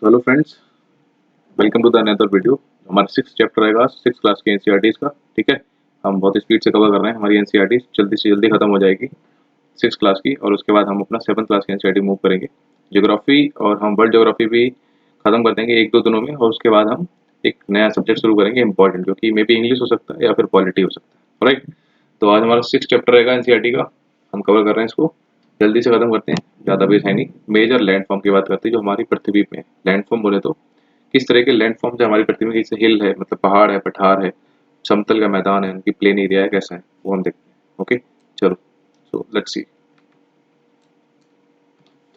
Hello friends, welcome to the another video. हमारा 6 chapter रहेगा 6 class के एनसीईआरटीज़ का। ठीक है, हम बहुत स्पीड से कवर कर रहे हैं। हमारी एनसीईआरटी जल्दी से जल्दी खत्म हो जाएगी 6 क्लास की, और उसके बाद हम अपना 7 क्लास की एनसीईआरटी मूव करेंगे। ज्योग्राफी और हम वर्ल्ड ज्योग्राफी भी खत्म कर देंगे 1-2 दिनों में, और उसके बाद हम एक नया सब्जेक्ट शुरू करेंगे इंपॉर्टेंट, जो कि मे बी इंग्लिश हो सकता है या फिर पॉलिटी हो सकता है। राइट, तो आज हमारा 6 चैप्टर रहेगा एनसीईआरटी का, हम कवर कर रहे हैं इसको। जल्दी से खत्म करते हैं, ज़्यादा बेस है नहीं। मेजर लैंडफॉर्म की बात करते हैं जो हमारी पृथ्वी में। लैंडफॉर्म बोले तो किस तरह के लैंडफॉर्म जो हमारी पृथ्वी में, जैसे हिल है मतलब पहाड़ है, पठार है, समतल का मैदान है, उनकी प्लेन एरिया है, कैसा है वो हम देखते हैं। ओके, चलो, सो लेट्स सी।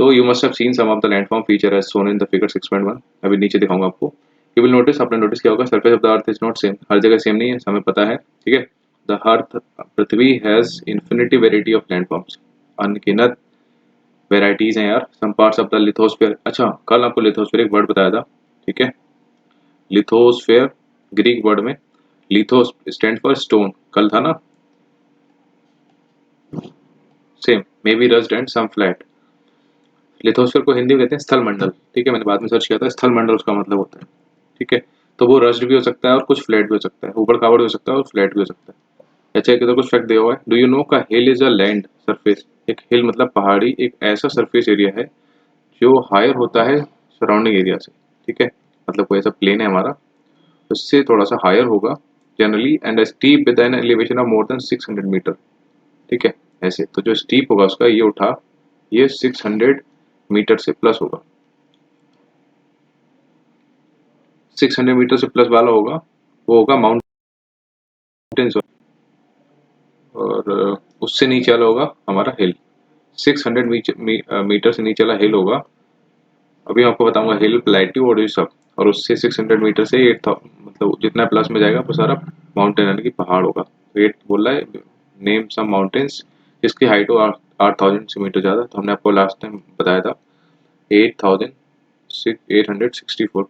तो you must have seen some of the landform feature as shown in the figure 6.1। अभी नीचे दिखाऊंगा आपको। यू विल नोटिस, आपने नोटिस किया होगा, surface of the earth is not same. हर जगह सेम नहीं है, हमें पता है। ठीक है, द अर्थ पृथ्वी has infinity variety of landforms. अनगिनत वेराइटीज हैं यार। Some parts of the lithosphere. अच्छा, कल आपको लिथोस्फीयर एक वर्ड बताया था। ठीक है, लिथोस्फेयर ग्रीक वर्ड में लिथोस स्टैंड फॉर स्टोन, कल था ना। Same, may be rust and some flat. Lithosphere को हिंदी में कहते हैं स्थल मंडल। ठीक है, मैंने बाद में सर्च किया था, स्थल मंडल उसका मतलब होता है। ठीक है, तो वो रस्ट भी हो सकता है और कुछ फ्लैट भी हो सकता है, ऊबड़ खाबड़ भी हो सकता है और फ्लैट भी हो सकता है। अच्छा, एक इधर कुछ फैक्ट दिया हुआ है। डू यू नो का हिल इज अ लैंड सरफेस। एक हिल मतलब पहाड़ी, एक ऐसा सरफेस एरिया है जो हायर होता है सराउंडिंग एरिया से। ठीक है, मतलब कोई ऐसा प्लेन है हमारा, उससे थोड़ा सा हायर होगा generally, and steep with an elevation of more than 600 metre. ठीक है, ऐसे तो जो स्टीप होगा उसका ये उठा, ये 600 मीटर से प्लस होगा। 600 मीटर से प्लस वाला होगा वो होगा माउंटेन्स, और उससे नीचे वाला होगा हमारा हिल। 600 मीटर से नीचे वाला हिल होगा। अभी मैं आपको बताऊंगा हिल, प्लेट्यू और ये सब। और उससे 600 मीटर से 8 मतलब जितना प्लस में जाएगा वो सारा माउंटेन यानी कि पहाड़ होगा। 8 बोल रहा है, नेम सम माउंटेन्स जिसकी हाइट हो 8000 से मीटर ज़्यादा। तो हमने आपको लास्ट टाइम बताया था 8,864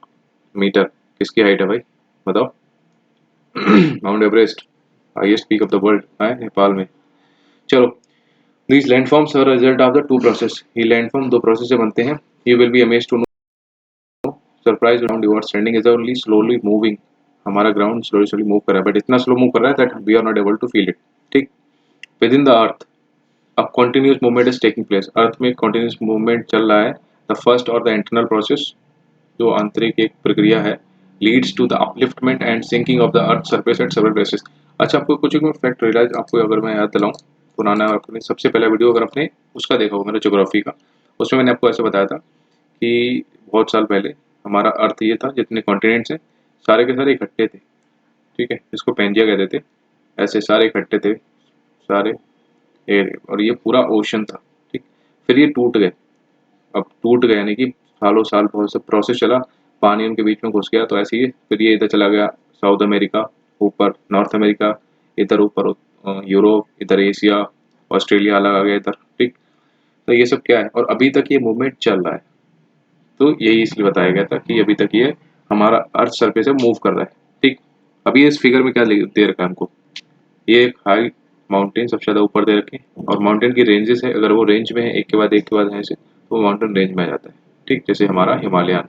मीटर किसकी हाइट है भाई, बताओ। Mount Everest, highest peak of the world है नेपाल में। चलो, these landforms are result of the two process. ये लैंडफॉर्म दो प्रोसेस से बनते हैं। You will be amazed to know, surprise around your standing is only slowly moving. हमारा ground slowly slowly move कर रहा है, बट इतना स्लो मूव कर रहा है that we are not able to feel it. ठीक, विद इन द अर्थ अब continuous movement is taking place. Earth में कॉन्टिन्यूस मूवमेंट चल रहा है। द फर्स्ट और द इंटरनल प्रोसेस, जो आंतरिक एक प्रक्रिया है, leads to the upliftment and sinking of the earth surface at several places. अच्छा, आपको कुछ फैक्ट रियलाइज, आपको अगर मैं याद दिलाऊं, पुराना अपने सबसे पहला वीडियो अगर आपने उसका देखा हो मेरा ज्योग्राफी का, उसमें मैंने आपको ऐसे बताया था कि बहुत साल पहले हमारा अर्थ ये था, जितने कॉन्टिनेंट्स हैं सारे के सारे इकट्ठे थे। ठीक है, इसको पेंजिया कहते थे। ऐसे सारे इकट्ठे थे, सारे एयर, और ये पूरा ओशन था। ठीक, फिर ये टूट गए। अब टूट गए यानी कि सालों साल बहुत सा प्रोसेस चला, पानी उनके बीच में घुस गया, तो ऐसे ही फिर ये इधर चला गया साउथ अमेरिका ऊपर, नॉर्थ अमेरिका इधर ऊपर, यूरोप इधर, एशिया ऑस्ट्रेलिया अलग आ गया इधर। ठीक, तो ये सब क्या है, और अभी तक ये मूवमेंट चल रहा है। तो यही इसलिए बताया गया था कि अभी तक ये हमारा अर्थ सरफेस से मूव कर रहा है। ठीक, अभी इस फिगर में क्या दे रखा है हमको, ये एक हाई माउंटेन सबसे ज़्यादा ऊपर दे रखे हैं, और माउंटेन की रेंजेस है, अगर वो रेंज में है एक के बाद एक के बाद है ऐसे, तो वो माउंटेन रेंज में आ जाता है। ठीक, जैसे हमारा हिमालयन,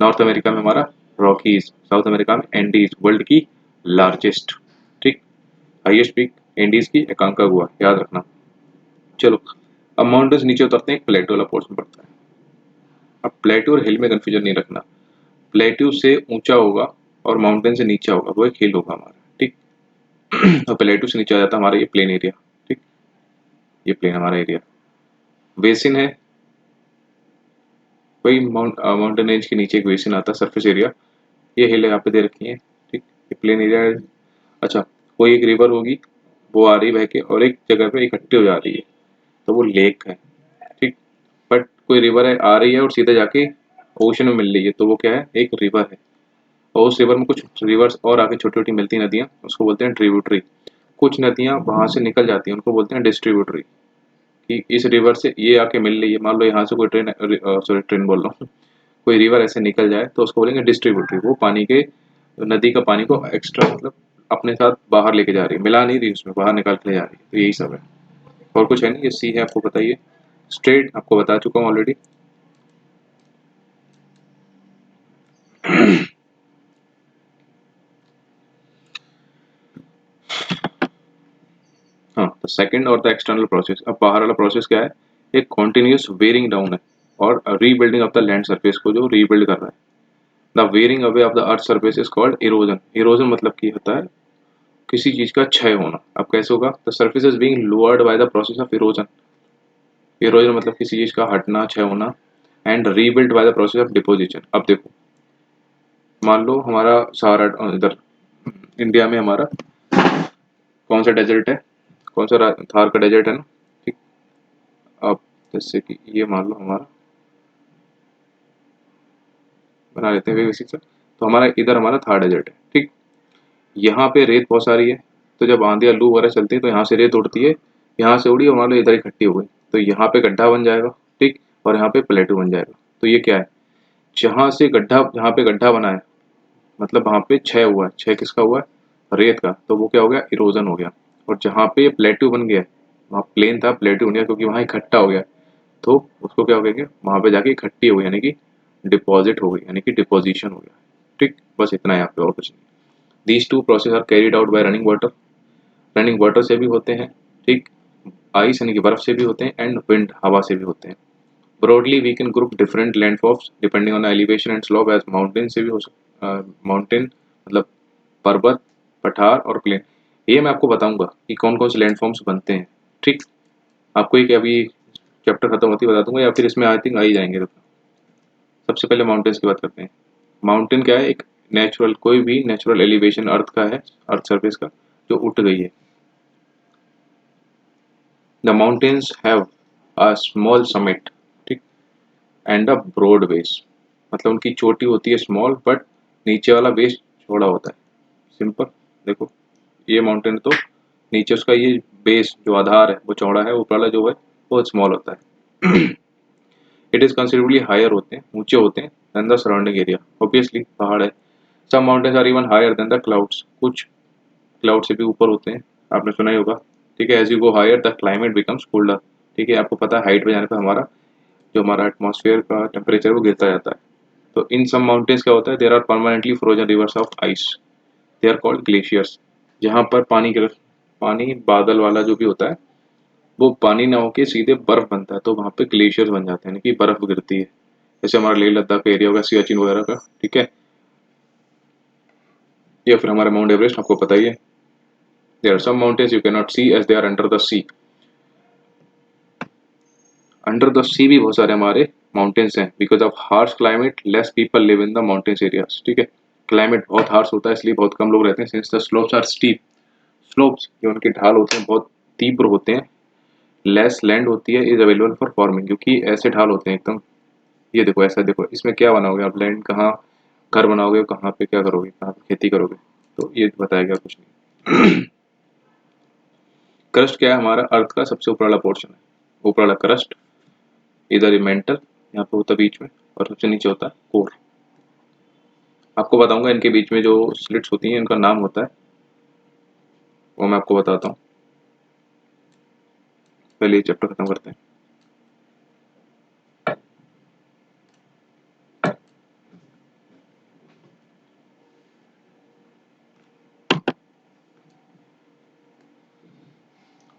नॉर्थ अमेरिका में हमारा रॉकीज, साउथ अमेरिका में एंडीज, वर्ल्ड की लार्जेस्ट। ठीक, हाईएस्ट पीक एंडीज की एकांकागुआ, याद रखना। चलो, अब माउंटेन्स नीचे उतरते हैं, एक प्लेटो वाला पोर्शन पड़ता है। अब प्लेटो और हिल में कन्फ्यूजन नहीं रखना। प्लेट्यू से ऊंचा होगा और माउंटेन से नीचा होगा, वो एक हिल होगा हमारा। ठीक, और प्लेट्यू से नीचे आ जाता है हमारा ये प्लेन एरिया। ठीक, ये प्लेन हमारा एरिया। बेसिन है, वही माउंटेन रेंज के नीचे एक बेसिन आता है, सरफेस एरिया। ये हिल यहाँ पे दे रखी है। ठीक, ये प्लेन एरिया है। अच्छा, कोई एक रिवर होगी, वो आ रही बह के और एक जगह पे इकट्ठी हो जा रही है, तो वो लेक है। ठीक, बट कोई रिवर है आ रही है और सीधे जाके ओशन में मिल रही है, तो वो क्या है, एक रिवर है। और उस रिवर में कुछ रिवर्स और आगे छोटी छोटी मिलती नदियाँ, उसको बोलते हैं ट्रिब्यूटरी। कुछ नदियाँ वहाँ से निकल जाती हैं, उनको बोलते हैं डिस्ट्रीब्यूटरी। कि इस रिवर से ये आके मिल रही है, मान लो यहाँ से कोई ट्रेन, सॉरी ट्रेन बोल रहा हूँ, कोई रिवर ऐसे निकल जाए तो उसको बोलेंगे डिस्ट्रीब्यूटरी। वो पानी के, नदी का पानी को एक्स्ट्रा मतलब अपने साथ बाहर लेके जा रही है, मिला नहीं रही उसमें, बाहर निकाल के ले जा रही है। तो यही सब है, और कुछ है नहीं। ये सी है, आपको बताइए। स्ट्रेट आपको बता चुका हूँ ऑलरेडी। सेकंड और द एक्सटर्नल प्रोसेस, अब बाहर वाला प्रोसेस क्या है, एक कॉन्टिन्यूस वेयरिंग डाउन है और rebuilding of the land surface को जो रीबिल्ड कर रहा है। The wearing away of the earth surface is called erosion. Erosion मतलब की होता है किसी चीज का क्षय होना। अब कैसे होगा, the surface is being lowered by the process of erosion. Erosion मतलब किसी चीज का हटना, क्षय होना, and rebuild by the process of deposition. अब देखो, मान लो हमारा सहारा इधर इंडिया में हमारा कौन सा डेजर्ट है, कौन सा थार का डेजर्ट है ना, ठीक। अब जैसे कि ये मान लो हमारा बना लेते हैं बेसिक सा, तो हमारा इधर हमारा थार डेजर्ट है, ठीक। यहाँ पे रेत बहुत सारी है, तो जब आंधी लू वगैरह चलती है तो यहाँ से रेत उड़ती है, यहाँ से उड़ी और मान लो इधर इकट्ठी हो गई, तो यहाँ पे गड्ढा बन जाएगा, ठीक, और यहाँ पे प्लेटू बन जाएगा। तो ये क्या है, जहाँ से गड्ढा, यहाँ पे गड्ढा बना है मतलब वहाँ पे क्षय हुआ है। क्षय किसका हुआ है, रेत का, तो वो क्या हो गया, इरोजन हो गया। और जहाँ पे प्लेट्यू बन गया है, वहाँ प्लेन था, प्लेट्यू बन गया क्योंकि वहाँ इकट्ठा हो गया, तो उसको क्या हो गया, वहाँ पे जाके इकट्ठी हो गई, यानी कि डिपॉजिट हो गई, यानी कि डिपोजिशन हो गया, ठीक। बस इतना है, यहाँ पे और कुछ नहीं। These two process are carried out by running water. Running water से भी होते हैं, ठीक, आइस यानी कि बर्फ से भी होते हैं, एंड विंड हवा से भी होते हैं। Broadly we can group different landforms depending on elevation and slope as mountain से भी हो सकता, माउंटेन मतलब पर्वत, पठार और प्लेन। ये मैं आपको बताऊंगा कि कौन कौन से लैंडफॉर्म्स बनते हैं, ठीक। आपको एक अभी चैप्टर खत्म होती बता दूंगा, या फिर इसमें आई थिंक आ ही जाएंगे। तो सबसे पहले माउंटेन्स की बात करते हैं। माउंटेन क्या है, एक नेचुरल, कोई भी नेचुरल एलिवेशन अर्थ का है, अर्थ सरफेस का जो उठ गई है। The mountains have a small summit, ठीक, एंड अ ब्रॉड बेस। मतलब उनकी चोटी होती है स्मॉल, बट नीचे वाला बेस चौड़ा होता है। सिंपल, देखो ये माउंटेन तो नीचे उसका ये बेस जो आधार है वो चौड़ा है, ऊपर वाला जो है वो स्मॉल होता है। इट इज कंसिडरेबली हायर होते हैं, ऊंचे होते हैं then the surrounding area. Obviously पहाड़ है। Some mountains are even higher than the clouds, कुछ क्लाउड से भी ऊपर होते हैं, आपने सुना ही होगा, ठीक है। As you go higher the climate becomes colder, ठीक है। आपको पता है हाइट पे जाने पर हमारा जो हमारा एटमॉस्फेयर का टेम्परेचर वो गिरता जाता है। तो इन सम माउंटेन्स क्या होता है, there are permanently frozen rivers of ice, they are called glaciers. जहाँ पर पानी बादल वाला जो भी होता है वो पानी ना होके सीधे बर्फ बनता है, तो वहाँ पे ग्लेशियर्स बन जाते हैं, यानी कि बर्फ गिरती है। जैसे हमारा लेह लद्दाख का एरिया होगा, सियाचिन वगैरह का, ठीक है, या फिर हमारा माउंट एवरेस्ट, आपको पता ही है। There are some mountains you can not see as they are under the sea. Under the sea भी बहुत सारे हमारे माउंटेन्स हैं। Because of harsh climate less people live in the mountains areas, ठीक है। क्लाइमेट बहुत हार्श होता है इसलिए बहुत कम लोग रहते हैं। Since the slopes are steep, slopes जो उनके ढाल होते हैं बहुत तीव्र होते हैं। लेस लैंड होती है इज अवेलेबल फॉर फार्मिंग, क्योंकि ऐसे ढाल होते हैं एकदम। ये देखो ऐसा, देखो इसमें क्या बनाओगे आप, लैंड कहाँ घर बनाओगे, कहाँ पे क्या करोगे, कहाँ पे खेती करोगे, तो ये बताएगा कुछ नहीं। क्रस्ट क्या है, हमारा अर्थ का सबसे ऊपर वाला पोर्शन है, ऊपर वाला क्रस्ट। इधर ये मेंटल, यहाँ पे होता है बीच में, और सबसे नीचे होता है कोर। आपको बताऊंगा इनके बीच में जो स्लिट्स होती हैं इनका नाम होता है, वो मैं आपको बताता हूँ। पहले ये चैप्टर खत्म करते हैं।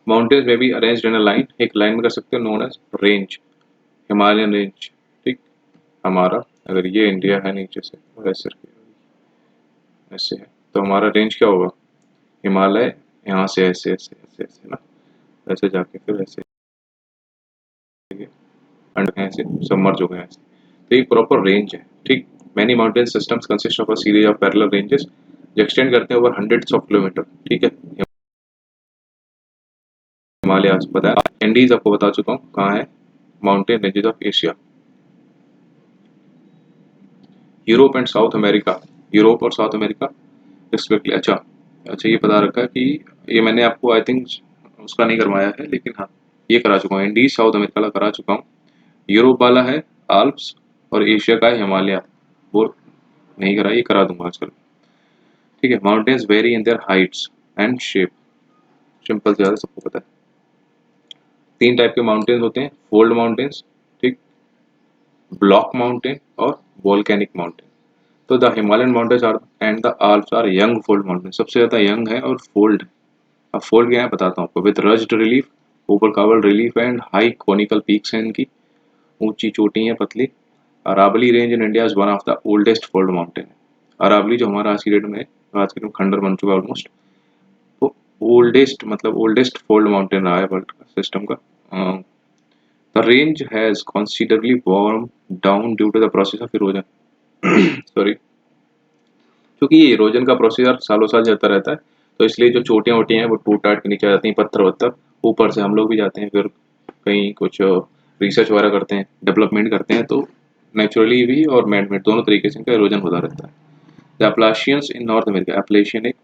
माउंटेन्स में भी अरेंज्ड इन अ लाइन, एक लाइन में कर सकते हो, known as range, Himalayan range, ठीक। हमारा अगर ये इंडिया है नीचे से और ऐसे ऐसे है, तो हमारा रेंज क्या होगा, हिमालय, यहाँ से ऐसे ऐसे ऐसे ऐसे ना, ऐसे जाके फिर ऐसे अंड ऐसे सबमर्ज हो गए ऐसे। तो एक प्रॉपर रेंज है, ठीक। Many mountain systems consist of a series of parallel ranges जो एक्सटेंड करते हैं ओवर हंड्रेड्स ऑफ किलोमीटर, ठीक है। हिमालय पता है, एंडीज आपको बता चुका हूँ कहाँ है, mountain ranges of Asia, Europe and south America, Europe और साउथ अमेरिका रिस्पेक्टली। अच्छा अच्छा, ये पता रखा कि ये मैंने आपको आई थिंक उसका नहीं करवाया है, लेकिन हाँ ये करा चुका हूँ, इंडीज साउथ अमेरिका का करा चुका हूँ। यूरोप वाला है आल्प्स और एशिया का है हिमालय, वो नहीं करा, ये करा दूंगा आजकल, ठीक है। Mountains very in their Heights and shape, simple से ज़्यादा सबको पता है। तीन टाइप के माउंटेन्स होते हैं, फोल्ड माउंटेन्स, ठीक, ब्लॉक माउंटेन और वोल्केनिक माउंटेन। तो the Himalayan mountains are and the Alps are young fold mountain, सबसे ज़्यादा यंग है और फोल्ड, अब फोल्ड क्या है बताता हूँ आपको। विद रज्ड रिलीफ, ऊपर कावल relief and high conical peaks हैं इनकी, ऊंची चोटी है पतली। Aravali range in India is one of the oldest fold mountain. Aravali जो हमारा आज की डेट में, आज के दिन खंडर बन चुका है ऑलमोस्ट, वो ओल्डेस्ट मतलब ओल्डेस्ट फोल्ड माउंटेन रहा है वर्ल्ड सिस्टम का। The range has considerably worn down due to the process of erosion. Sorry, क्योंकि ये इरोजन का प्रोसीजर सालों साल चलता रहता है, तो इसलिए जो चोटियाँ वोटियाँ हैं वो टूट टाट के नीचे आ जाती हैं, पत्थर वत्थर। ऊपर से हम लोग भी जाते हैं, फिर कहीं कुछ रिसर्च वगैरह करते हैं, डेवलपमेंट करते हैं, तो नेचुरली भी और मैन मेड दोनों तरीके से इनका इरोजन होता रहता है। The Appalachians in North America, Appalachian एक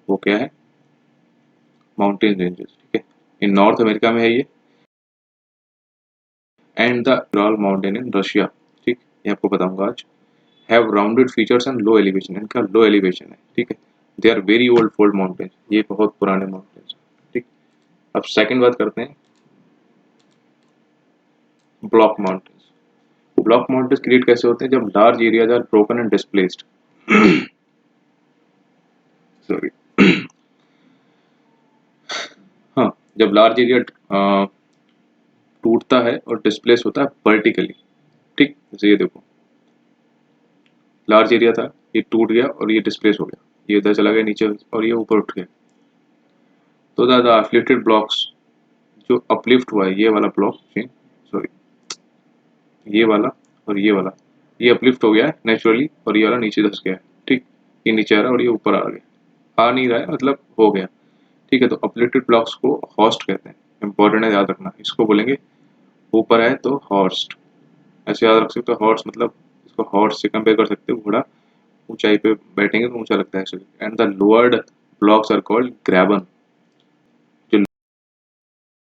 वो क्या है, माउंटेन रेंजेस, ठीक है, इन नॉर्थ अमेरिका में है ये। And the Ural mountain in Russia, ठीक, ये आपको बताऊंगा आज। Have rounded features and low elevation, इनका लो एलिवेशन है, ठीक है। They are very old fold mountain, ये बहुत पुराने माउंटेन्स, ठीक। अब सेकंड बात करते हैं block mountains. Block mountains create कैसे होते हैं, जब large areas are broken and displaced. Sorry, हाँ, जब लार्ज एरिया टूटता है और डिस्प्लेस होता है वर्टिकली, ठीक। जैसे ये देखो, लार्ज एरिया था, ये टूट गया और ये डिस्प्लेस हो गया, ये इधर चला गया नीचे और ये ऊपर उठ गया। तो द अफ्लिक्टेड ब्लॉक्स, जो अपलिफ्ट हुआ है ये वाला ब्लॉक, सॉरी, ये वाला और ये अपलिफ्ट हो गया है नेचुरली, और ये वाला नीचे धस गया है, ठीक। ये नीचे आ रहा है और ये ऊपर आ गया, आ नहीं रहा है मतलब हो गया, ठीक है। तो अपलिफ्टेड ब्लॉक्स को हॉस्ट कहते हैं, इंपॉर्टेंट है याद रखना, इसको बोलेंगे ऊपर है तो हॉर्स्ट, ऐसे याद रख सकते हो। हॉर्स मतलब इसको हॉर्स से कंपेयर कर सकते हो, घोड़ा ऊंचाई पे बैठेंगे तो ऊंचा लगता है actually. And the lowered blocks are called graben, जो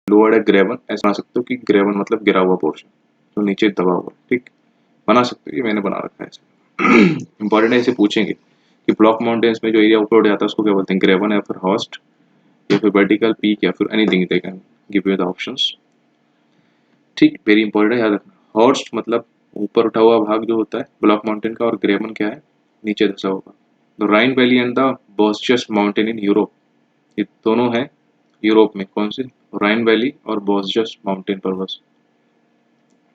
लोअर्ड है ग्रेवन, ऐसा बना सकते हो कि ग्रेवन मतलब गिरा हुआ पोर्शन, तो नीचे दबा हुआ, ठीक, बना सकते हो, ये मैंने बना रखा है ऐसे। इंपॉर्टेंट है, इसे पूछेंगे कि ब्लॉक माउंटेन्स में जो एरिया ऊपर उठ जाता है उसको क्या बोलते हैं, ग्रेवन या फिर हॉस्ट या फिर वर्टिकल पीक या फिर anything, they can give you the options, ठीक। वेरी इंपॉर्टेंट है याद रखना। हॉर्स्ट मतलब ऊपर उठा हुआ भाग जो होता है ब्लॉक माउंटेन का, और ग्रेवन क्या है, नीचे धसा होगा। The Rhine valley and the Vosges mountain in Europe, ये दोनों हैं यूरोप में, कौन से, राइन वैली और बोस्चस माउंटेन पर्वत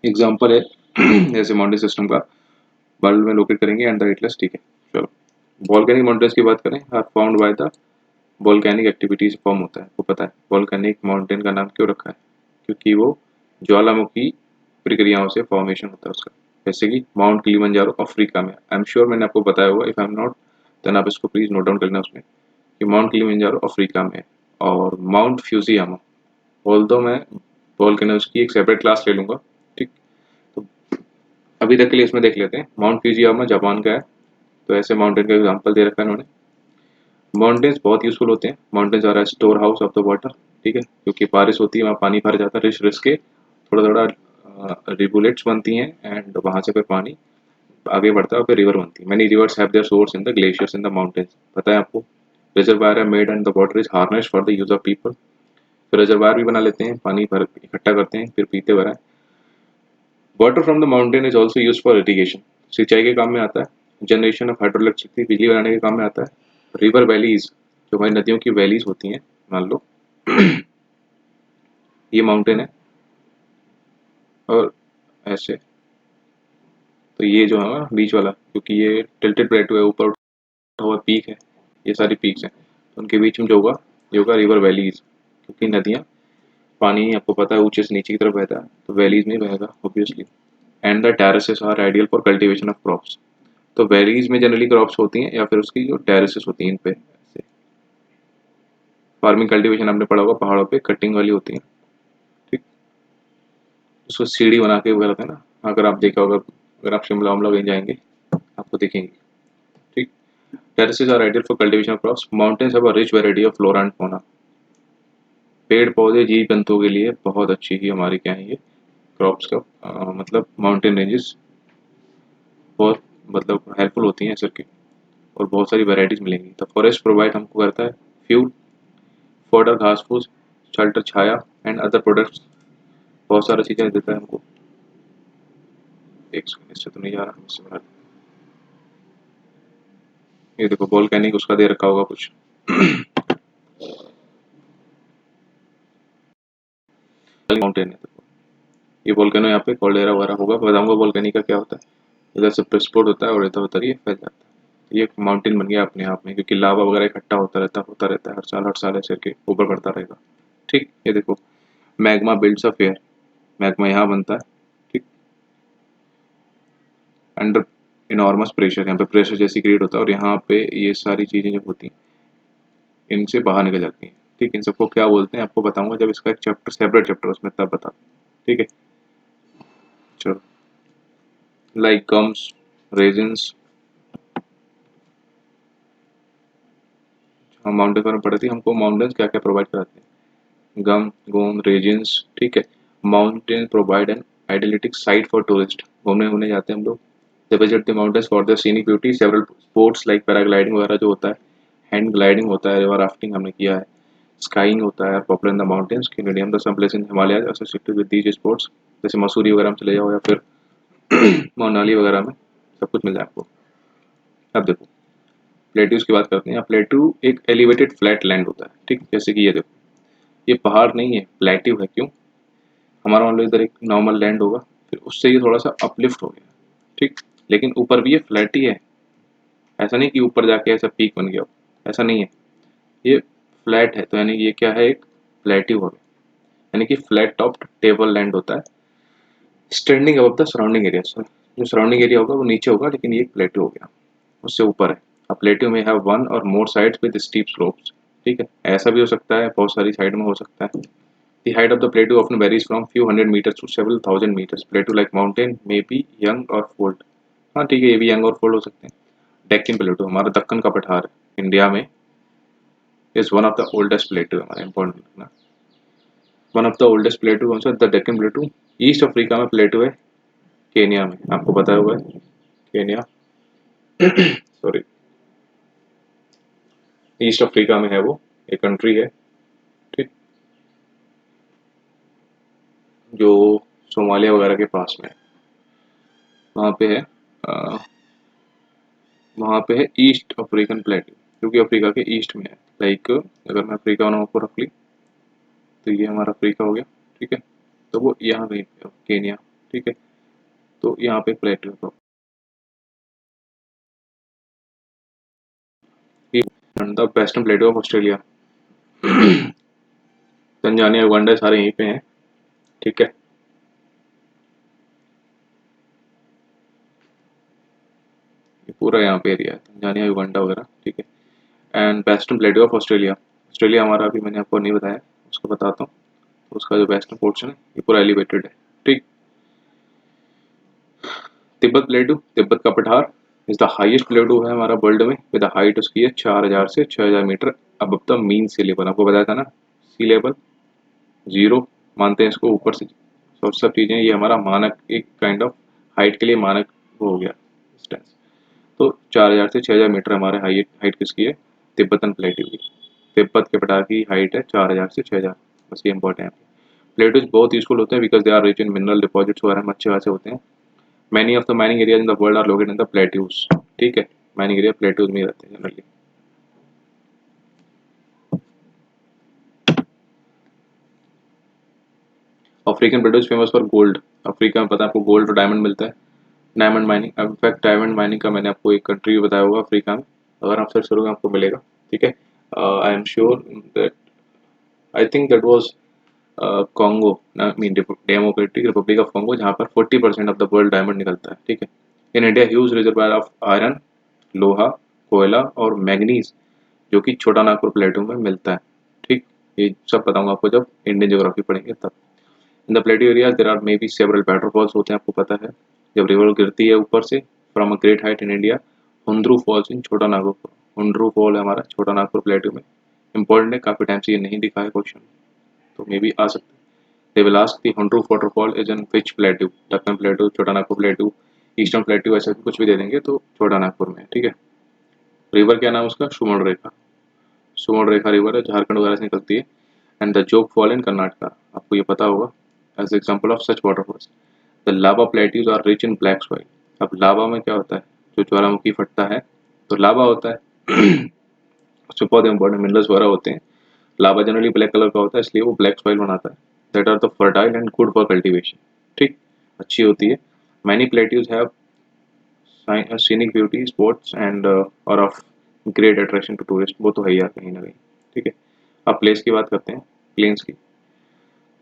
एग्जाम्पल है। जैसे माउंटेन सिस्टम का वर्ल्ड में लोकेट करेंगे एंड द एटलस, ठीक है। चलो, वॉल्केनिक माउंटेन्स की बात करें, are found by the volcanic activities form होता है, आपको पता है वॉल्केनिक माउंटेन का नाम क्यों रखा है, क्योंकि वो ज्वालामुखी प्रक्रियाओं से फॉर्मेशन होता है उसका। जैसे कि माउंट किलिमंजारो अफ्रीका में, आई एम श्योर मैंने आपको बताया होगा, if I am not then आप इसको प्लीज नोट डाउन करना उसमें, कि माउंट किलिमंजारो अफ्रीका में है। और माउंट फ्यूजियामा, ऑल्दो मैं वॉल्केनोज की एक सेपरेट क्लास ले लूंगा, ठीक। तो अभी तक के लिए इसमें देख लेते हैं, माउंट फ्यूजियामा जापान का है, तो ऐसे माउंटेन का एग्जाम्पल दे रखा है इन्होंने। माउंटेन्स बहुत यूजफुल होते हैं, mountains are store house of the water, ठीक है, क्योंकि बारिश होती है वहाँ पानी भर जाता है, रिस रिस के थोड़ा थोड़ा रिवुलेट्स बनती हैं, एंड वहाँ से फिर पानी आगे बढ़ता है और फिर रिवर बनती है। Many reverse have their source in the glaciers in the mountains, पता है आपको। रिजर्वायर है made and the water is harnessed for the use of people, तो रिजर्वायर भी बना लेते हैं, पानी भर इकट्ठा करते हैं फिर पीते वगैरह। Water from the mountain is also use for irrigation, सिंचाई के काम में आता है। जनरेशन ऑफ हाइड्रो इलेक्ट्रिसिटी, बिजली बनाने के काम में आता है। रिवर वैलीज, जो हमारी नदियों की वैलीज होती हैं, मान लो ये माउंटेन है और ऐसे, तो ये जो है ना बीच वाला, क्योंकि ये टिल्टेड प्लेटू है, ऊपर उठा हुआ पीक है, ये सारी पीक्स हैं, तो उनके बीच में जो होगा ये होगा रिवर वैलीज, क्योंकि नदियाँ पानी आपको पता है ऊंचे से नीचे की तरफ बहता है, तो वैलीज में बहेगा obviously. And the terraces are ideal for cultivation of crops, तो वैलीज में जनरली क्रॉप्स होती हैं, या फिर उसकी जो टेरेसेस होती हैं इन पे ऐसे फार्मिंग कल्टीवेशन आपने पढ़ा होगा, पहाड़ों पे कटिंग वाली होती है, ठीक। उसको सीढ़ी बना के वगैरह है ना, अगर आप देखा होगा, अगर आप शिमला उमला कहीं जाएंगे आपको दिखेंगे, ठीक। Terraces are ideal for cultivation of crops, mountains have a rich variety of flora and fauna, पेड़ पौधे जीव जंतुओं के लिए बहुत अच्छी ही हमारी क्या है ये क्रॉप्स का, मतलब माउंटेन रेंजेस बहुत मतलब हेल्पफुल होती हैं सर की, और बहुत सारी वैरायटीज मिलेंगी। द फॉरेस्ट प्रोवाइड हमको करता है फ्यूल, फॉडर घास फूस, shelter Chhaya and other products, बहुत सारी चीज़ें देता है हमको। एक सेकंड, इससे तो नहीं जा रहा, इससे बना, ये देखो वोल्केनिक उसका दे रखा होगा कुछ माउंटेन है। देखो ये वोल्केनो यहाँ पे कॉल्डेरा वगैरह होगा, बताऊंगा वोल्केनिक का क्या होता है। इधर से प्रस्फोट होता है और इधर उधर ये फैल जाता है। ये एक माउंटेन बन गया अपने आप में, क्योंकि लावा वगैरह इकट्ठा होता रहता है हर साल ऐसे के ऊपर बढ़ता रहेगा। ठीक, ये देखो magma builds up here, magma यहाँ बनता है। ठीक, अंडर इनॉर्मस प्रेशर, यहाँ पे प्रेशर जैसी क्रिएट होता है और यहाँ पे ये सारी चीज़ें जो होती हैं इनसे बाहर निकल जाती हैं। ठीक, इन सबको क्या बोलते हैं आपको बताऊंगा जब इसका एक चैप्टर सेपरेट चैप्टर उसमें तब बता। ठीक है, चलो लाइक गम्स, रेजिन्स, हम माउंटेन पर पढ़े थे, हमको माउंटेन्स क्या क्या प्रोवाइड कराते हैं, गम, गोम, रेजिन्स। ठीक है, mountain provide an idyllic site for tourist, घूमने घूमने जाते हैं हम लोग। They visit the mountains for their scenic beauty. Several sports like paragliding वगैरह जो होता है, हैंड ग्लाइडिंग होता है, रिवर राफ्टिंग हमने किया है, स्काइंग होता है, popular in the mountains, Canadian the some place in Himalaya associated with these sports. जैसे मसूरी वगैरह में चले जाओ या फिर मनाली वगैरह में सब कुछ मिल जाए आपको। अब देखो प्लेट्यूज की बात करते हैं। प्लेट्यू एक एलिवेटेड फ्लैट लैंड होता है। ठीक, जैसे कि ये देखो ये पहाड़ नहीं है, प्लेट्यू है। क्यों, हमारा मान लो इधर एक नॉर्मल लैंड होगा, फिर उससे ये थोड़ा सा अपलिफ्ट हो गया। ठीक, लेकिन ऊपर भी ये फ्लैट ही है, ऐसा नहीं कि ऊपर जाके ऐसा पीक बन गया हो, ऐसा नहीं है, ये फ्लैट है। तो यानी ये क्या है, एक प्लेट्यू हो गया, यानी कि फ्लैट टॉप्ड टेबल लैंड होता है, standing above the surrounding area. Sir जो सराउंडिंग एरिया होगा वो नीचे होगा, लेकिन ये एक प्लेट्यू हो गया, उससे ऊपर है। अब प्लेट्यू में हैव वन और मोर साइड्स विद स्टीप स्लोप्स। ठीक है, ऐसा भी हो सकता है, बहुत सारी साइड में हो सकता है। The height of the plateau often varies from few hundred metres to several thousand metres. Plateau like mountain may be young और फोल्ड। हाँ ठीक है, ये भी यंग और फोल्ड हो सकते हैं। डेक्कन प्लेटू हमारा दक्कन का पठार है इंडिया में, is one of the oldest प्लेटू, हमारा इंपॉर्टेंट रखना। वन ऑफ द ओल्डेस्ट प्लेटू कौन सा, द डेक्कन प्लेटू। ईस्ट अफ्रीका में प्लेटू है, केनिया में, आपको पता होगा केनिया सॉरी, ईस्ट अफ्रीका में है वो, एक कंट्री है। ठीक, जो सोमालिया वगैरह के पास में है, वहाँ पे है वहाँ पे है ईस्ट अफ्रीकन प्लेटू, जो कि अफ्रीका के ईस्ट में है। लाइक अगर मैं अफ्रीका बनाऊँ आपको रफली, तो ये हमारा अफ्रीका हो गया। ठीक है, तो वो यहाँ कहीं पे केनिया। ठीक है, तो यहाँ पे प्लेटू है। The western प्लेटू of Australia, Tanzania Uganda सारे यहीं पे हैं। ठीक है, ये पूरा यहाँ पे एरिया है, तंजानिया युगांडा वगैरह। ठीक है, and western प्लेटू of Australia, Australia हमारा अभी मैंने आपको नहीं बताया, उसको बताता हूँ। तो उसका जो वेस्टर्न पोर्शन है ये पूरा एलिवेटेड है। ठीक, तिब्बत प्लेटू, तिब्बत का पठार इज द हाईएस्ट प्लेटू है हमारा वर्ल्ड में, विद हाइट उसकी है 4000 से 6000 मीटर अब द मीन सी लेवल। आपको बताया था ना, सी लेवल जीरो मानते हैं इसको, ऊपर से सब चीज़ें, ये हमारा मानक एक काइंड ऑफ हाइट के लिए मानक वो हो गया डिस्टेंस। तो 4000 से 6000 मीटर हमारे हाइट हाइट किसकी है, तिब्बतन प्लेटू की। तिब्बत के पठार की हाइट है 4000 से 6000, बस ये इंपॉर्टेंट है। प्लेटूज बहुत यूजफुल होते हैं because they are rich in mineral deposits वगैरह में अच्छे खासे होते हैं। Many of the mining areas in the world are located in the plateaus. ठीक है, माइनिंग एरिया प्लेट्यूज में ही रहते हैं generally. African plateaus famous for gold, Africa में पता है आपको गोल्ड और डायमंड मिलता है। Diamond mining, in fact diamond mining का मैंने आपको एक कंट्री भी बताया होगा अफ्रीका में, अगर आप सर्च करोगे आपको मिलेगा। ठीक है, I am sure that, I think that was Congo, I mean democratic Republic of Congo, जहाँ पर 40% ऑफ द वर्ल्ड डायमंड निकलता है। ठीक है, in India huge reservoir of iron, लोहा, कोयला और मैग्नीज, जो कि छोटा नागपुर प्लेटू में मिलता है। ठीक, ये सब बताऊंगा आपको जब इंडियन ज्योग्राफी पढ़ेंगे तब। In the plateau area there are may be several waterfalls होते हैं, आपको पता है। जब रिवर गिरती है ऊपर से from a great height in India, Hundru falls in Chota Nagpur, Hundru fall है हमारा छोटा नागपुर प्लेटू में। इंपॉर्टेंट है, काफी टाइम से ये नहीं दिखा है क्वेश्चन, तो मे बी आ सकता है। They will ask the Hunter waterfall is in which plateau, Deccan प्लेटू, छोटा नागपुर प्लेटू, ईस्टर्न प्लेटू, ऐसा कुछ भी दे देंगे तो छोटा नागपुर में। ठीक है, रिवर क्या नाम है उसका, सुमन रेखा, सुमन रेखा रिवर है, झारखंड वगैरह से निकलती है। And the Jog fall in Karnataka, आपको ये पता होगा। As example of such waterfalls, the lava plateaus are rich in black soil. अब लावा में क्या होता है, जो ज्वालामुखी फटता है तो लावा होता है उसमें बहुत इंपॉर्टेंट मिनरल्स वगैरह होते हैं। लावा जनरली ब्लैक कलर का होता है, इसलिए वो ब्लैक सॉइल बनाता है। That are the fertile and good for cultivation, ठीक, अच्छी होती है। Many plateaus have scenic beauty spots and are of great attraction to tourist, वो तो है ही यार कहीं ना कहीं, ठीक है। अब प्लेस की बात करते हैं, प्लेन्स की।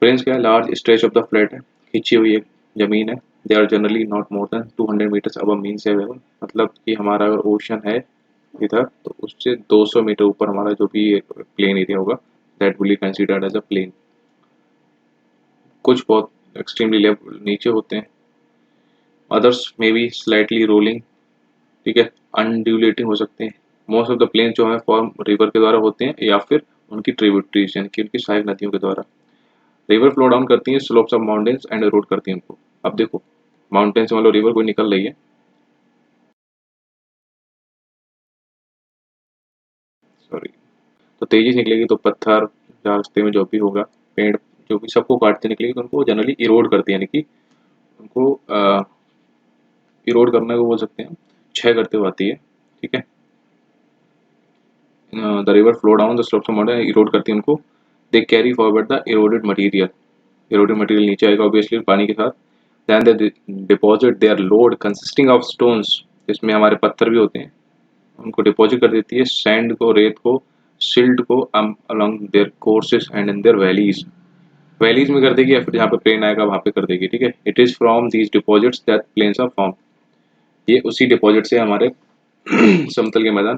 प्लेन्स क्या है, large stretch of the flat है, खींची हुई एक जमीन है। They are generally not more than 200 metres above mean sea level, मतलब कि हमारा अगर ओशन है इधर तो उससे 200 मीटर ऊपर हमारा जो भी प्लेन एरिया होगा that will be considered as a plain. कुछ बहुत एक्सट्रीमली लेवल नीचे होते हैं, others may be slightly rolling, ठीक है, अनड्यूलेटिंग हो सकते हैं। मोस्ट ऑफ द प्लेन जो है फॉर्म रिवर के द्वारा होते हैं या फिर उनकी ट्रिब्यूटरीज यानी कि उनकी सहायक नदियों के द्वारा। रिवर फ्लो डाउन करती है slopes of mountains and road करती है उनको। अब देखो माउंटेन से मान लो रिवर कोई निकल रही है, सॉरी, तो तेजी से निकलेगी तो पत्थर या रास्ते में जो भी होगा, पेड़ जो भी सबको काटते निकलेगी, तो उनको जनरली इरोड करती है, यानी कि उनको इरोड करने को बोल सकते हैं, क्षय करते हुए आती है, ठीक है। The river flow down the slopes of mountain, erode करती है उनको। They carry forward the eroded material, eroded material नीचे आएगा ऑब्वियसली पानी के साथ। Then they deposit their load consisting of stones, इसमें हमारे पत्थर भी होते हैं, उनको डिपॉजिट कर देती है, सैंड को, रेत को, सिल्ट को along their courses and in their valleys, valleys में कर देगी या फिर जहाँ पे प्लेन आएगा वहाँ पे कर देगी, ठीक है। It is from these deposits that plains are form, ये उसी डिपॉजिट से हमारे समतल के मैदान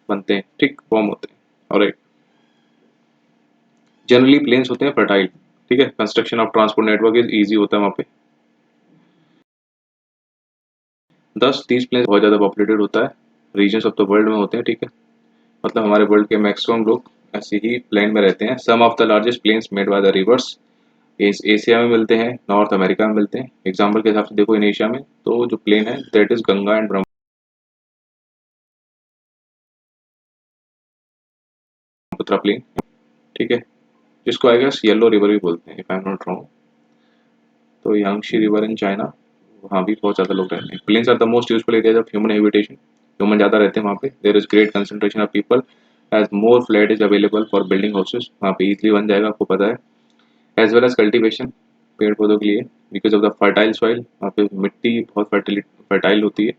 बनते हैं, ठीक, फॉर्म होते हैं। और जनरली प्लेन्स होते हैं फर्टाइल, ठीक है, construction of transport network is easy होता है वहाँ पे। 10-30 प्लेन्स बहुत ज़्यादा पॉपुलेटेड होता है, रीजन्स ऑफ द वर्ल्ड में होते हैं, ठीक है, मतलब हमारे वर्ल्ड के मैक्सिमम लोग ऐसे ही प्लेन में रहते हैं। Some of the largest plains made by the rivers Asia में मिलते हैं, नॉर्थ अमेरिका में मिलते हैं। एग्जाम्पल के हिसाब से देखो इन एशिया में तो जो प्लेन है that is Ganga and Brahmaputra plain, ठीक है, जिसको आई गेस येलो रिवर भी बोलते हैं if I am not wrong. तो यांगशी रिवर इन चाइना, वहाँ भी बहुत ज़्यादा लोग रहते हैं। Plains are the most useful area of human habitation, human ज़्यादा रहते हैं वहाँ पे। There is great concentration of people as more flat is available for building houses, वहाँ पे इजीली बन जाएगा, आपको पता है। एज वेल एज कल्टीवेशन, पेड़ पौधों के लिए, because of the fertile soil, वहाँ पे मिट्टी बहुत फर्टाइल होती है,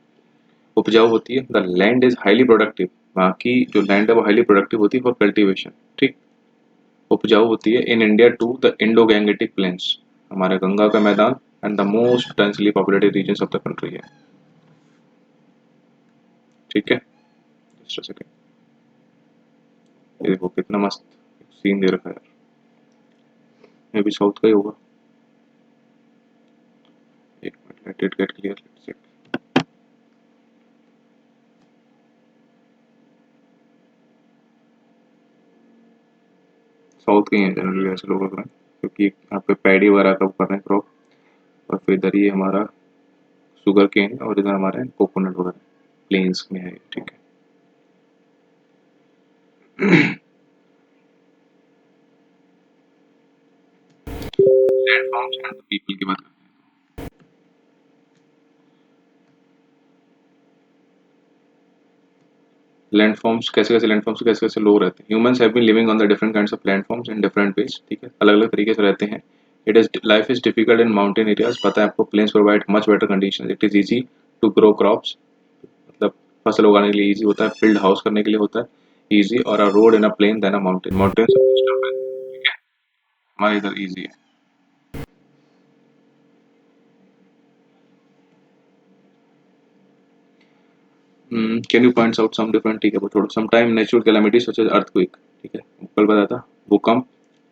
उपजाऊ होती है। The land is highly productive, वहाँ की जो लैंड है वो हाईली प्रोडक्टिव होती है फॉर कल्टीवेशन, ठीक, उपजाऊ होती है। In India to the Indo Gangetic plains, हमारे गंगा का मैदान and the most densely populated region of the country है, ठीक है। जस्ट सेकंड, ये देखो कितना मस्त सीन दे रखा है यार, मे भी साउथ का ही होगा, एक minute, let it get clear, let's check. South के ही हैं जनरली ऐसे लोग अगर, क्योंकि यहाँ पे पैडी वगैरह का कर रहे हैं क्रॉप, और फिर इधर ये हमारा शुगर केन और इधर हमारे कोकोनट वगैरह प्लेन्स में है, ठीक है। लैंडफॉर्म्स एंड द पीपल की बात करते हैं। लैंडफॉर्म्स कैसे कैसे, लैंडफॉर्म्स कैसे कैसे लोग रहते हैं। Humans have been living on the different kinds of landforms in different ways, ठीक है, अलग अलग तरीके से रहते हैं। It is life is difficult in mountain areas, पता है आपको, plains provide much better condition, it is easy to grow crops, मतलब फसल उगाने के लिए ईजी होता है, बिल्ड हाउस करने के लिए होता है ईजी, और a road in a plain than a mountain, mountain हमारे इधर ईजी है। Can you points out some different, ठीक है, वो छोड़ो। Some time natural calamities such as earthquake, ठीक है, कल बताया था, भूकंप,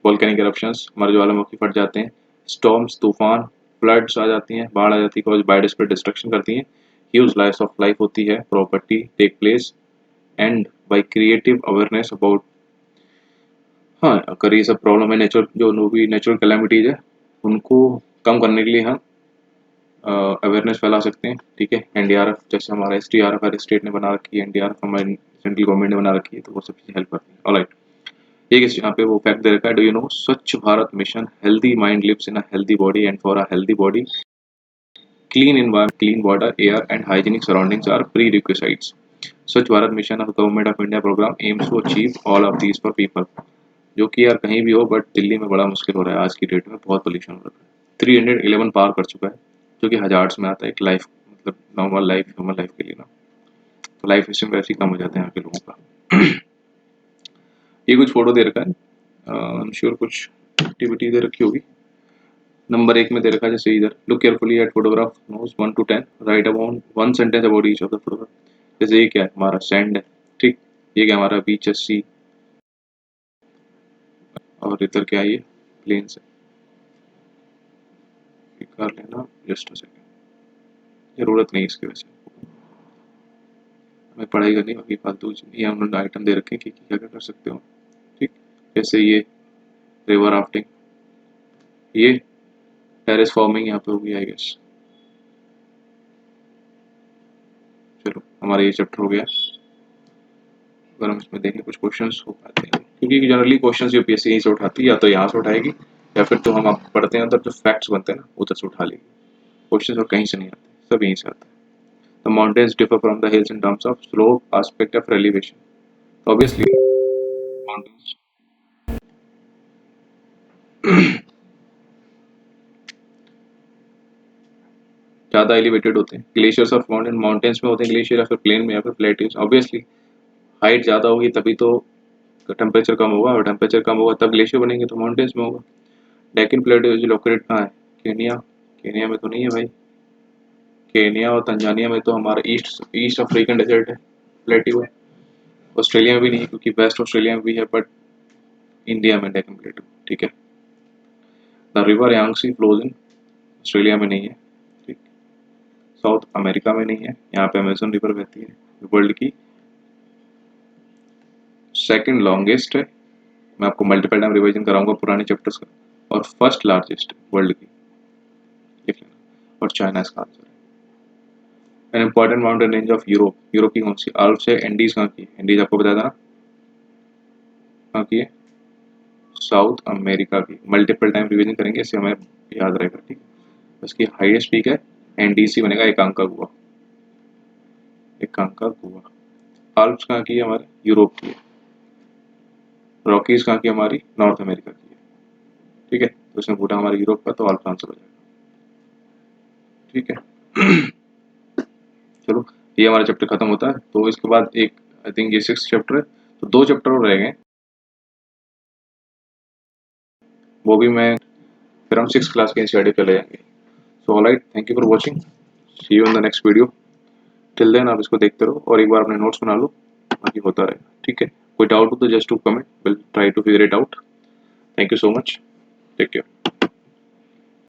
वोल्केनिक एरप्शंस, हमारे ज्वालामुखी फट जाते हैं, स्टॉर्म्स, तूफान, फ्लड्स आ जाती हैं, बाढ़ आ जाती है, कॉज बायोस्फीयर डिस्ट्रक्शन करती हैं, ह्यूज लॉस ऑफ लाइफ होती है, property take place, and by creative awareness about, हाँ, अगर ये सब प्रॉब्लम है नेचुरल, जो भी नेचुरल कैलामिटीज है उनको कम करने के लिए हम अवेयरनेस फैला सकते हैं, ठीक है। एनडीआरएफ जैसे हमारा एसडीआरएफ हर स्टेट ने बना रखी है, एनडीआरएफ हमारी सेंट्रल गवर्नमेंट ने बना रखी है, तो वो सब चीज़ हेल्प करती है। ऑलराइट, एक इस यहाँ पे वो फैक्ट दे रखा है, do you know Swachh Bharat mission, healthy mind lives in a healthy body, and for a healthy body clean environment, clean water, air and hygienic surroundings are prerequisites. Swachh Bharat Mission of Government of India program aims to achieve all of these for people. जो कि यार कहीं भी हो, but Delhi में बड़ा मुश्किल हो रहा है आज की डेट में, बहुत पोल्यूशन हो रहा है। 311 पार कर चुका है, जो कि हजार्ड्स में आता है एक लाइफ, मतलब नॉर्मल लाइफ, ह्यूमन लाइफ के लिए ना। तो लाइफ हिस्ट्री वैसे ही कम हो जाता है यहाँ के लोगों का। ये कुछ फोटो दे रखा है, आई एम श्योर कुछ एक्टिविटी दे रखी होगी। नंबर 1 में दे रखा है जैसे इधर, look carefully at photograph nos 1 to 10, right about 1 sentence about each of the photograph. जैसे ये क्या है, हमारा सैंड है, ठीक। ये क्या हमारा बीच है, सी। और इधर क्या है, ये प्लेन्स है। ये कर लेना जस्ट अ सेकंड, जरूरत नहीं इसकी वैसे, हमें पढ़ाई करनी बाकी फालतू। ये हम आइटम दे रखे हैं कि क्या क्या कर सकते हो, ठीक। जैसे ये रिवर राफ्टिंग, ये टेरेस फॉर्मिंग यहाँ पे होगी आई गेस। चलो हमारा ये चैप्टर हो गया। अगर हम इसमें देखें कुछ क्वेश्चंस हो पाते हैं, क्योंकि जनरली क्वेश्चंस यूपीएससी यहीं से उठाती है, या तो यहाँ से उठाएगी या फिर तो हम आप पढ़ते हैं अंदर जो फैक्ट्स बनते हैं ना उधर से उठा लेगी। क्वेश्चंस और कहीं से नहीं आते, सब यहीं से आते हैं। The mountains differ from the hills in terms of slope, aspect of elevation. तो ऑब्वियसली माउंटेन्स ज़्यादा एलिवेटेड होते हैं। ग्लेशियर्स ऑफ माउंटेन, माउंटेन्स में होते हैं ग्लेशियर, या फिर प्लेन में, या फिर प्लेट्यूज। ऑब्वियसली हाइट ज़्यादा होगी तभी तो टेम्परेचर कम होगा, और टेम्परेचर कम होगा तब ग्लेशियर बनेंगे, तो माउंटेन्स में होगा। डेक्कन प्लेट्यूज लोकेटेड कहाँ है, केनिया। केनिया में तो नहीं है भाई, केनिया और तंजानिया में तो हमारा ईस्ट ईस्ट अफ्रीकन डेजर्ट है, प्लेट्यू है। ऑस्ट्रेलिया में भी नहीं है क्योंकि वेस्ट ऑस्ट्रेलिया में भी है, बट इंडिया में डेक्कन प्लेट्यू, ठीक है। The river Yangtze flows in, Australia में नहीं है, ठीक। साउथ अमेरिका में नहीं है, यहाँ पे अमेजन रिवर बहती है, वर्ल्ड की सेकंड लॉन्गेस्ट है। मैं आपको मल्टीपल टाइम रिवीजन कराऊंगा पुराने चैप्टर्स का। और फर्स्ट लार्जेस्ट वर्ल्ड की, लिख लेना। और चाइना इसका आंसर है। An important mountain range of Europe, Europe की कौन सी, आल्प्स है। एंडीज कहाँ की, एंडीज आपको बताया था ना कहाँ की है, साउथ अमेरिका की। मल्टीपल टाइम रिवीजन करेंगे, इससे हमें याद रहेगा, ठीक है। इसकी हाईएस्ट पीक है एनडीसी बनेगा, एकांका गुआ, एकांका गुआ। आल्प्स कहाँ की है, हमारे यूरोप की है। रॉकीज कहाँ की, हमारी नॉर्थ अमेरिका की है, ठीक है। तो इसमें पूरा हमारा यूरोप का, तो आल्प्स आंसर हो जाएगा, ठीक है। चलो ये हमारा चैप्टर खत्म होता है, तो इसके बाद एक आई थिंक ये 6th चैप्टर है, तो 2 चैप्टर और रह गए, वो भी मैं फिर हम 6th क्लास के एनसीईआरटी पे ले जाएंगे। So alright, thank you for watching, see you in the next video. Till then आप इसको देखते रहो और एक बार अपने नोट्स बना लो, बाकी होता रहेगा, ठीक है। कोई डाउट हो तो just to comment, will try to figure it out. Thank you so much, take care.